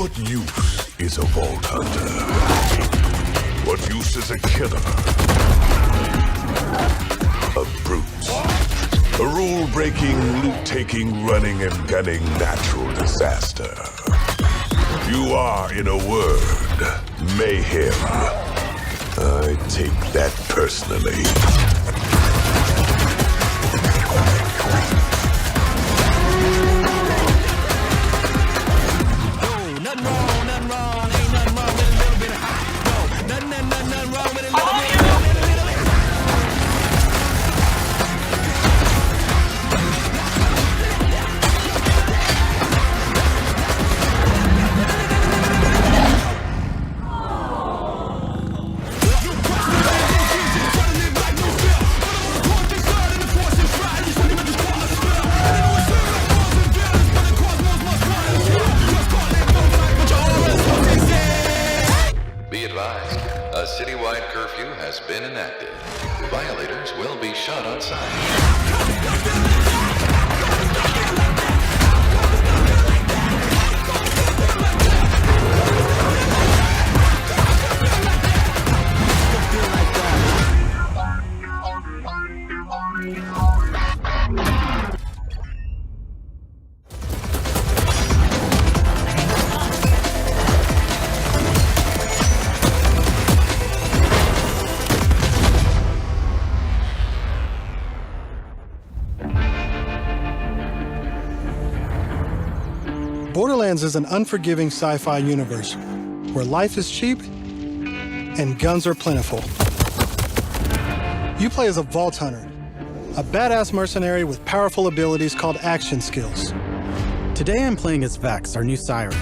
What use is a vault hunter? What use is a killer? A brute. A rule-breaking, loot-taking, running and gunning natural disaster. You are, in a word, mayhem. I take that personally. Violators will be shot on sight. Borderlands is an unforgiving sci-fi universe where life is cheap and guns are plentiful. You play as a vault hunter, a badass mercenary with powerful abilities called action skills. Today I'm playing as Vex, our new siren.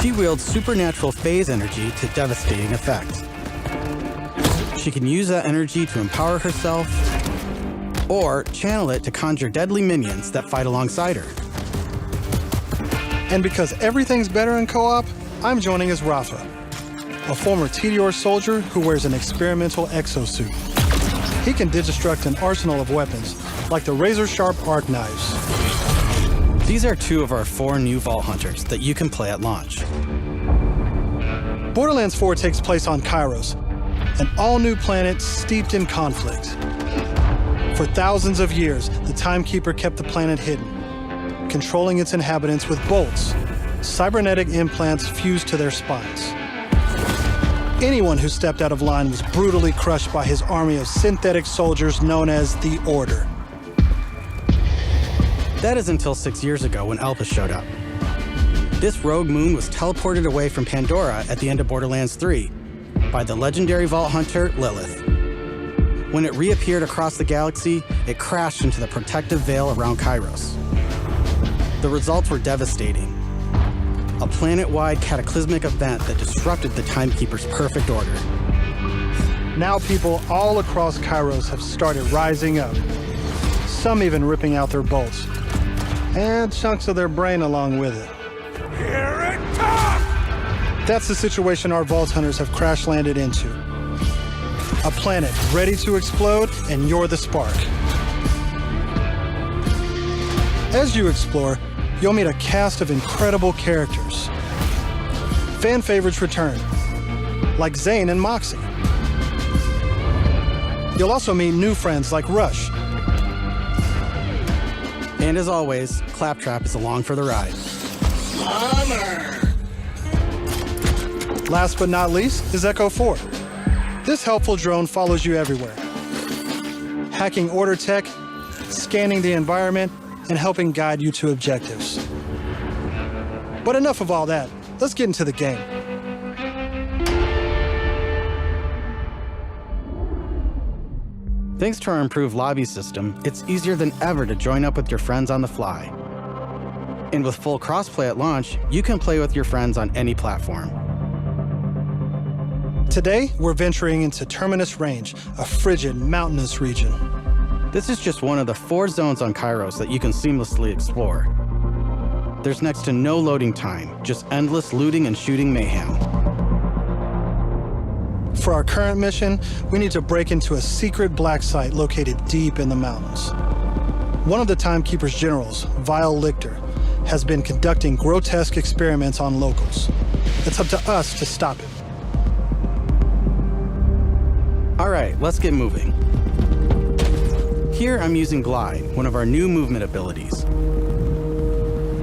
She wields supernatural phase energy to devastating effect. She can use that energy to empower herself or channel it to conjure deadly minions that fight alongside her. And because everything's better in co-op, I'm joining as Rafa, a former TDR soldier who wears an experimental exosuit. He can digistruct an arsenal of weapons, like the razor-sharp arc knives. These are 2 of our 4 new Vault Hunters that you can play at launch. Borderlands 4 takes place on Kairos, an all-new planet steeped in conflict. For thousands of years, the Timekeeper kept the planet hidden, controlling its inhabitants with bolts, cybernetic implants fused to their spines. Anyone who stepped out of line was brutally crushed by his army of synthetic soldiers known as the Order. That is until 6 years ago when Elpis showed up. This rogue moon was teleported away from Pandora at the end of Borderlands 3 by the legendary Vault Hunter, Lilith. When it reappeared across the galaxy, it crashed into the protective veil around Kairos. The results were devastating. A planet-wide cataclysmic event that disrupted the Timekeeper's perfect order. Now people all across Kairos have started rising up, some even ripping out their bolts, and chunks of their brain along with it. Here it comes! That's the situation our Vault Hunters have crash-landed into. A planet ready to explode, and you're the spark. As you explore, you'll meet a cast of incredible characters. Fan favorites return, like Zane and Moxie. You'll also meet new friends like Rush. And as always, Claptrap is along for the ride. Last but not least is Echo 4. This helpful drone follows you everywhere, hacking Order tech, scanning the environment, and helping guide you to objectives. But enough of all that. Let's get into the game. Thanks to our improved lobby system, it's easier than ever to join up with your friends on the fly. And with full crossplay at launch, you can play with your friends on any platform. Today, we're venturing into Terminus Range, a frigid, mountainous region. This is just one of the 4 zones on Kairos that you can seamlessly explore. There's next to no loading time, just endless looting and shooting mayhem. For our current mission, we need to break into a secret black site located deep in the mountains. One of the Timekeeper's generals, Vile Lictor, has been conducting grotesque experiments on locals. It's up to us to stop it. All right, let's get moving. Here I'm using Glide, one of our new movement abilities.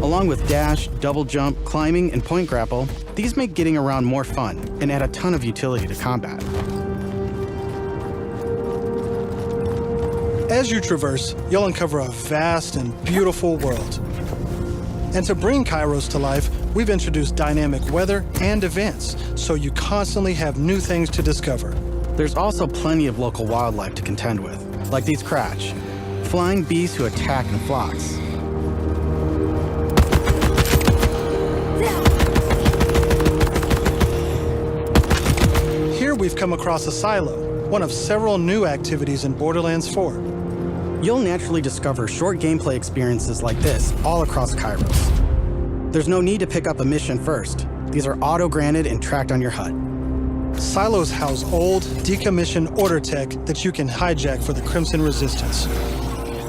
Along with dash, double jump, climbing, and point grapple, these make getting around more fun and add a ton of utility to combat. As you traverse, you'll uncover a vast and beautiful world. And to bring Kairos to life, we've introduced dynamic weather and events, so you constantly have new things to discover. There's also plenty of local wildlife to contend with, like these Kratch, flying beasts who attack in flocks. Here we've come across a silo, one of several new activities in Borderlands 4. You'll naturally discover short gameplay experiences like this all across Kairos. There's no need to pick up a mission first. These are auto-granted and tracked on your HUD. Silos house old, decommissioned order tech that you can hijack for the Crimson Resistance.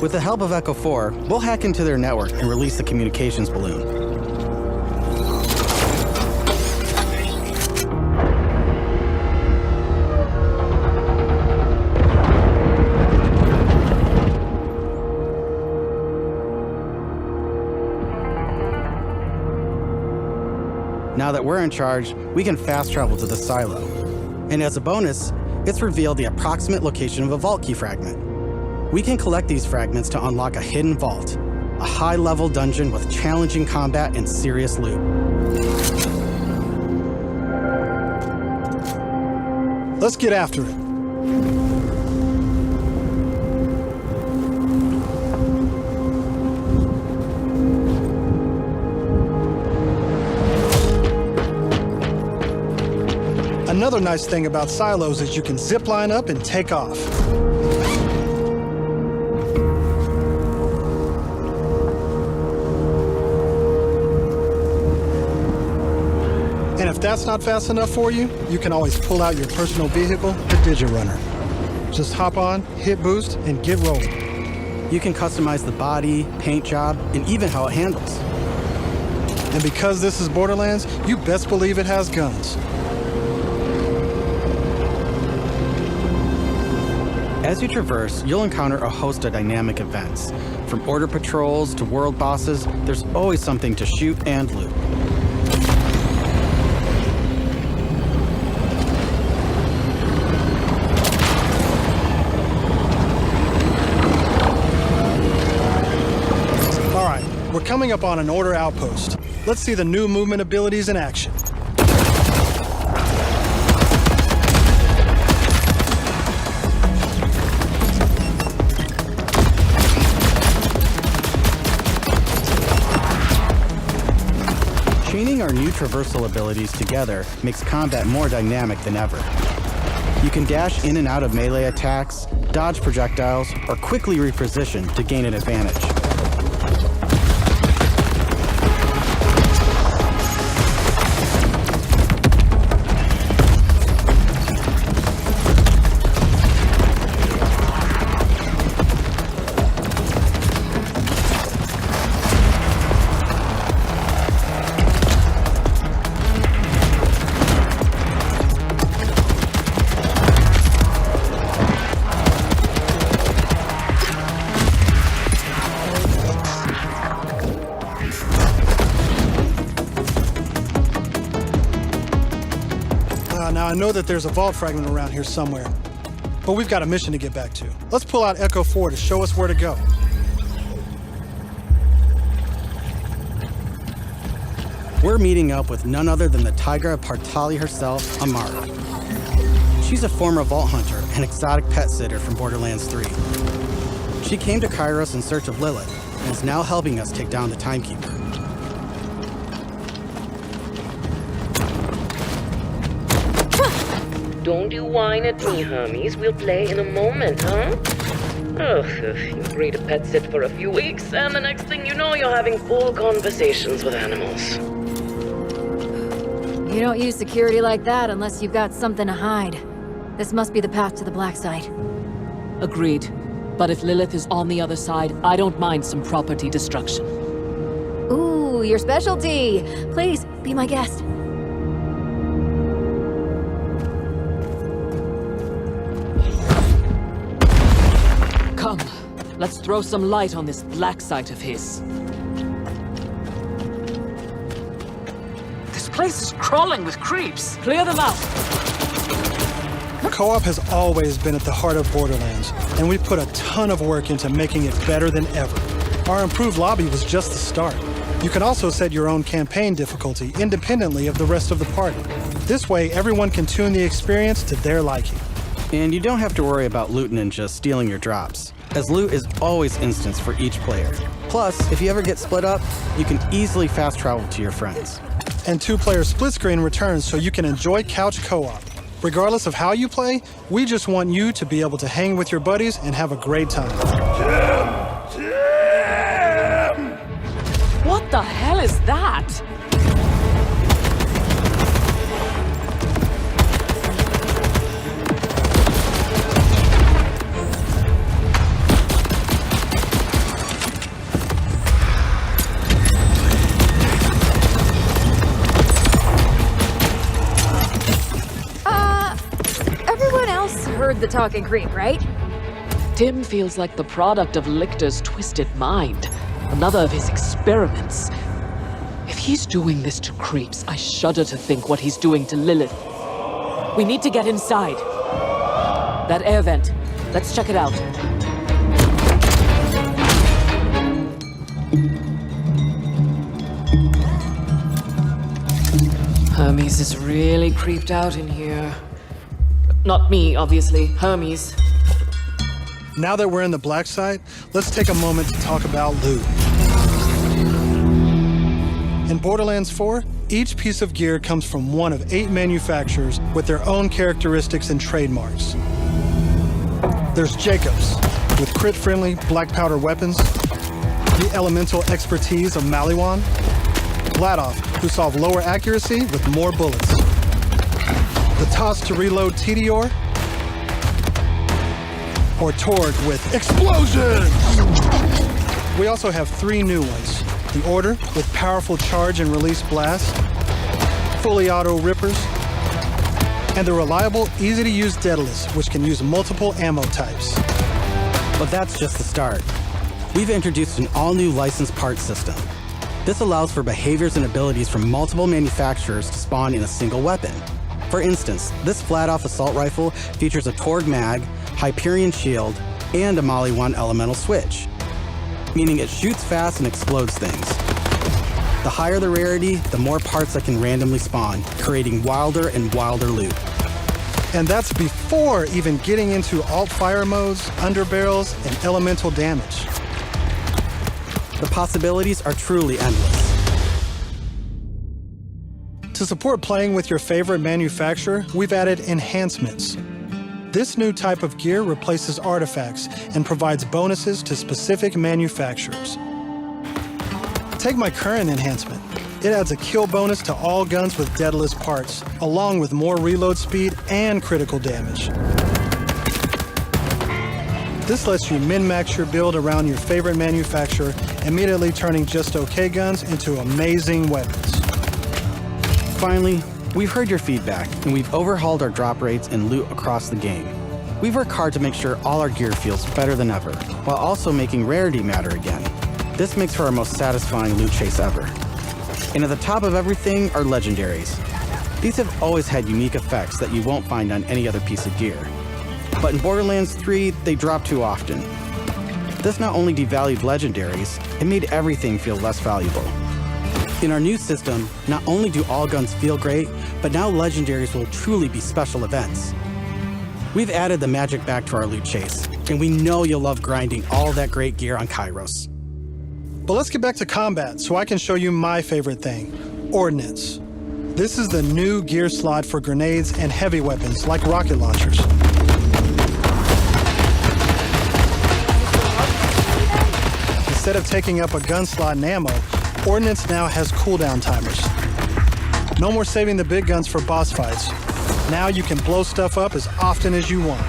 With the help of Echo 4, we'll hack into their network and release the communications balloon. Now that we're in charge, we can fast travel to the silo. And as a bonus, it's revealed the approximate location of a vault key fragment. We can collect these fragments to unlock a hidden vault, a high-level dungeon with challenging combat and serious loot. Let's get after it. Another nice thing about silos is you can zip line up and take off. And if that's not fast enough for you, you can always pull out your personal vehicle, the Digirunner. Just hop on, hit boost, and get rolling. You can customize the body, paint job, and even how it handles. And because this is Borderlands, you best believe it has guns. As you traverse, you'll encounter a host of dynamic events. From order patrols to world bosses, there's always something to shoot and loot. All right, we're coming up on an order outpost. Let's see the new movement abilities in action. Chaining our new traversal abilities together makes combat more dynamic than ever. You can dash in and out of melee attacks, dodge projectiles, or quickly reposition to gain an advantage. Now, I know that there's a vault fragment around here somewhere, but we've got a mission to get back to. Let's pull out Echo 4 to show us where to go. We're meeting up with none other than the Tigra of Partali herself, Amara. She's a former vault hunter and exotic pet sitter from Borderlands 3. She came to Kairos in search of Lilith and is now helping us take down the Timekeeper. Don't you whine at me, Hermes. We'll play in a moment, huh? Ugh, you agree to pet sit for a few weeks, and the next thing you know, you're having full conversations with animals. You don't use security like that unless you've got something to hide. This must be the path to the black side. Agreed. But if Lilith is on the other side, I don't mind some property destruction. Ooh, your specialty. Please, be my guest. Come, let's throw some light on this black site of his. This place is crawling with creeps. Clear them out. Co-op has always been at the heart of Borderlands, and we put a ton of work into making it better than ever. Our improved lobby was just the start. You can also set your own campaign difficulty independently of the rest of the party. This way, everyone can tune the experience to their liking. And you don't have to worry about loot ninjas stealing your drops, as loot is always instanced for each player. Plus, if you ever get split up, you can easily fast travel to your friends. And two-player split screen returns so you can enjoy couch co-op. Regardless of how you play, we just want you to be able to hang with your buddies and have a great time. What the hell is that? Everyone else heard the talking creep, right? Tim feels like the product of Lictor's twisted mind. Another of his experiments. If he's doing this to creeps, I shudder to think what he's doing to Lilith. We need to get inside. That air vent. Let's check it out. Hermes is really creeped out in here. Not me, obviously. Hermes. Now that we're in the black site, let's take a moment to talk about loot. In Borderlands 4, each piece of gear comes from one of 8 manufacturers with their own characteristics and trademarks. There's Jacobs, with crit-friendly black powder weapons, the elemental expertise of Maliwan, Vladoff, who solve lower accuracy with more bullets, the toss to reload Tedior, or Torg with explosion! We also have 3 new ones. The Order with powerful charge and release blasts, fully auto rippers, and the reliable, easy-to-use Daedalus, which can use multiple ammo types. But that's just the start. We've introduced an all-new licensed parts system. This allows for behaviors and abilities from multiple manufacturers to spawn in a single weapon. For instance, this flat-off assault rifle features a Torg mag, Hyperion shield, and a Maliwan elemental switch, meaning it shoots fast and explodes things. The higher the rarity, the more parts that can randomly spawn, creating wilder and wilder loot. And that's before even getting into alt-fire modes, underbarrels, and elemental damage. The possibilities are truly endless. To support playing with your favorite manufacturer, we've added enhancements. This new type of gear replaces artifacts and provides bonuses to specific manufacturers. Take my current enhancement. It adds a kill bonus to all guns with Daedalus parts, along with more reload speed and critical damage. This lets you min-max your build around your favorite manufacturer, immediately turning just okay guns into amazing weapons. Finally, we've heard your feedback, and we've overhauled our drop rates and loot across the game. We've worked hard to make sure all our gear feels better than ever, while also making rarity matter again. This makes for our most satisfying loot chase ever. And at the top of everything are legendaries. These have always had unique effects that you won't find on any other piece of gear. But in Borderlands 3, they drop too often. This not only devalued legendaries, it made everything feel less valuable. In our new system, not only do all guns feel great, but now legendaries will truly be special events. We've added the magic back to our loot chase, and we know you'll love grinding all that great gear on Kairos. But let's get back to combat so I can show you my favorite thing, Ordnance. This is the new gear slot for grenades and heavy weapons like rocket launchers. Instead of taking up a gun slot and ammo, Ordnance now has cooldown timers. No more saving the big guns for boss fights. Now you can blow stuff up as often as you want.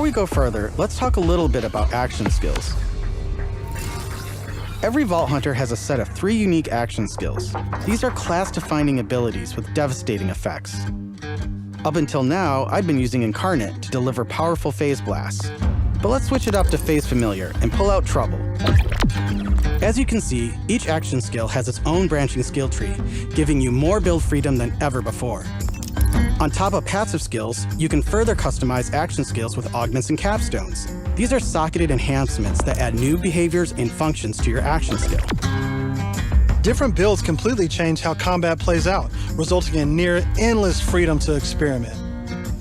we go further, let's talk a little bit about action skills. Every Vault Hunter has a set of 3 unique action skills. These are class-defining abilities with devastating effects. Up until now, I'd been using Incarnate to deliver powerful phase blasts. But let's switch it up to Phase Familiar and pull out Trouble. As you can see, each action skill has its own branching skill tree, giving you more build freedom than ever before. On top of passive skills, you can further customize action skills with augments and capstones. These are socketed enhancements that add new behaviors and functions to your action skill. Different builds completely change how combat plays out, resulting in near endless freedom to experiment.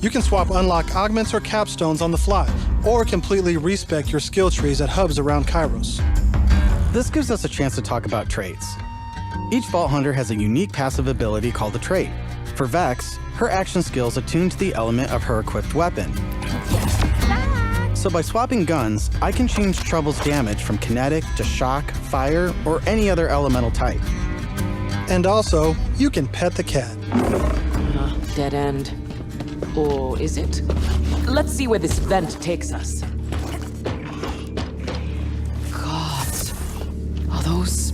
You can swap unlock augments or capstones on the fly, or completely respec your skill trees at hubs around Kairos. This gives us a chance to talk about traits. Each Vault Hunter has a unique passive ability called a trait. For Vex, her action skill is attuned to the element of her equipped weapon. So by swapping guns, I can change Trouble's damage from kinetic to shock, fire, or any other elemental type. And also, you can pet the cat. Dead end. Or is it? Let's see where this vent takes us. God, are those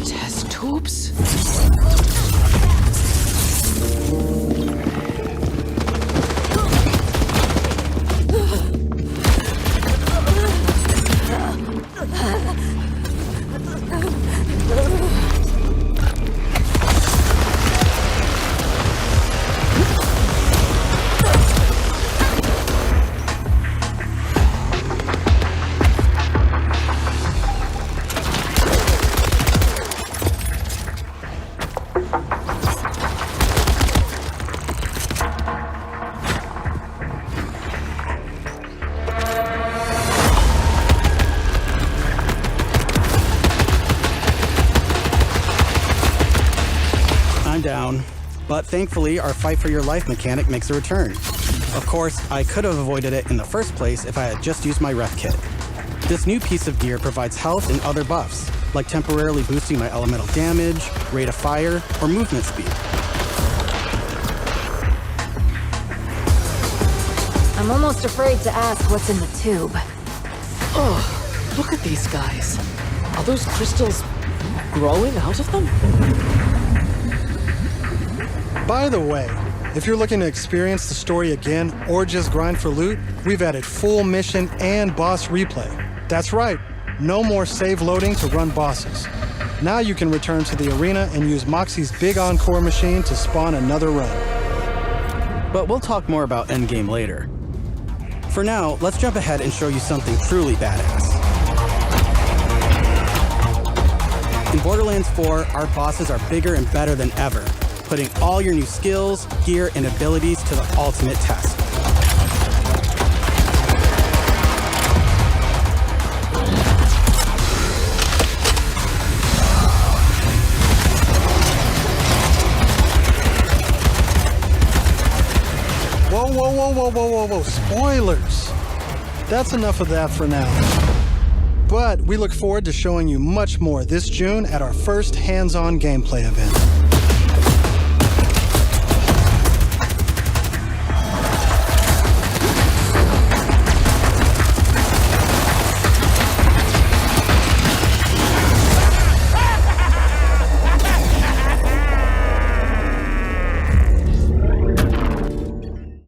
test tubes? Down, but thankfully our fight for your life mechanic makes a return. Of course, I could have avoided it in the first place if I had just used my ref kit. This new piece of gear provides health and other buffs, like temporarily boosting my elemental damage, rate of fire, or movement speed. I'm almost afraid to ask what's in the tube. Oh, look at these guys. Are those crystals growing out of them? By the way, if you're looking to experience the story again or just grind for loot, we've added full mission and boss replay. That's right, no more save loading to run bosses. Now you can return to the arena and use Moxie's big encore machine to spawn another run. But we'll talk more about endgame later. For now, let's jump ahead and show you something truly badass. In Borderlands 4, our bosses are bigger and better than ever, putting all your new skills, gear, and abilities to the ultimate test. Whoa, spoilers! That's enough of that for now. But we look forward to showing you much more this June at our first hands-on gameplay event.